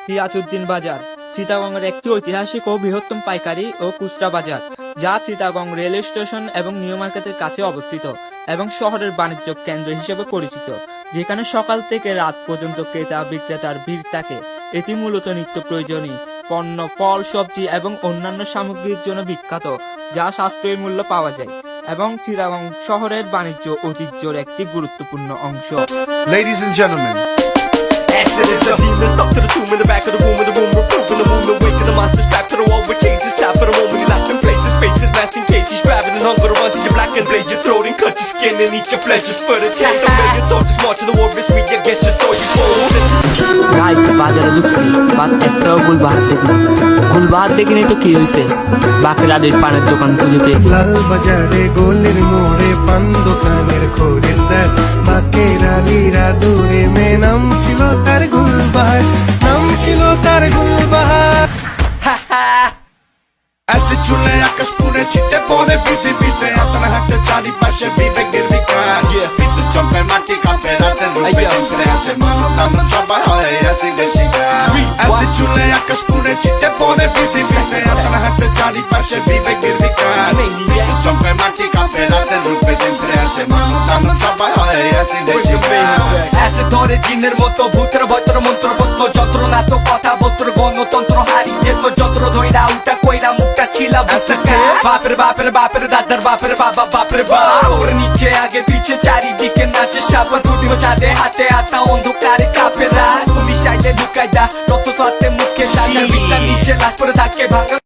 সিরাজউদ্দিন বাজার চিটাগংয়ের একটি ঐতিহাসিক ও বৃহত্তম পাইকারি ও খুচরা বাজার, যা চিটাগং রেল স্টেশন এবং নিউ মার্কেটের কাছে অবস্থিত এবং শহরের বাণিজ্য কেন্দ্র হিসেবে পরিচিত, যেখানে সকাল থেকে রাত পর্যন্ত ক্রেতা বিক্রেতার ভিড় থাকে। এটি মূলত নিত্য প্রয়োজনীয় পণ্য, ফল, সবজি এবং অন্যান্য সামগ্রীর জন্য বিখ্যাত, যা সাশ্রয়ী মূল্য পাওয়া যায় এবং চিটাগং শহরের বাণিজ্য ঐতিহ্যের একটি গুরুত্বপূর্ণ অংশ। Ladies and gentlemen, Acid is a demon stuck to the tomb in the back of the room, in the room, removing the movement, waking the monster strapped to the wall with chains. It's time for the moment, he locked in places, spaces, masking cases, grabbing and hunger to run to your black and blade your throat and cut your skin and eat your flesh just for the taste. A million soldiers marching the war is we against your soul, you fool. Guys, বাজারে ঢুকছি, but একটাও গুলবাহার দেখিনি। গুলবাহার দেখিনি তো কি হয়েছে, বাকেরাদের পানের দোকান খুঁজে পেয়েছি। লাল বাজারে গোলের মোড়ে পান দোকানের খরিদ্দার বাকের আলীরা দূরে মে নাম ছিল তার গুলবাহার, নাম ছিল তার গুলবাহার। acid চুলে আকাশ পুড়ে ছিটে পড়ে পৃথিবীতে, আপনার হাতে চারিপাশে বিবেকের বিকার। বিদ্যুৎ চমকায় মাটি কাঁপে, রাতের রূপে দিনফিরে আসে মানব নামন সবাই হয় অ্যাসিডের শিকার। acid চুলে আকাশ পুড়ে ছিটে পড়ে পৃথিবীতে, আপনার হাতে চারিপাশে বিবেকের বিকার। বিদ্যুৎ চমকায় মাটি কাঁপে, রাতের রূপে দিনফিরে আসে মানব নামন সবাই হয় অ্যাসিডের শিকার। অ্যাসিড ধরে জিনের মতো ভূতের ভয়তর মন্ত্র বস্ত যন্ত্রণা তো কথা বস্ত্র গণতন্ত্র হারিয়ে তো যন্ত্র ধইরা উল্টা কইরা মুখটা ছিলা বুসকা। বাপের বাপের বাপের দাদার বাপের বাবা বাপের বাপ, ওর নিচে আগে পিছে চারিদিকে নাচে সাবান দুদিন চাঁদে হাতে আতা অন্ধকারে কাপেরা। পুলিশ আইলে লুকাই দা রক্ত তো হাতে মুখে সাজা বিছার নিচে লাশ পরে থাকে ভাঙা।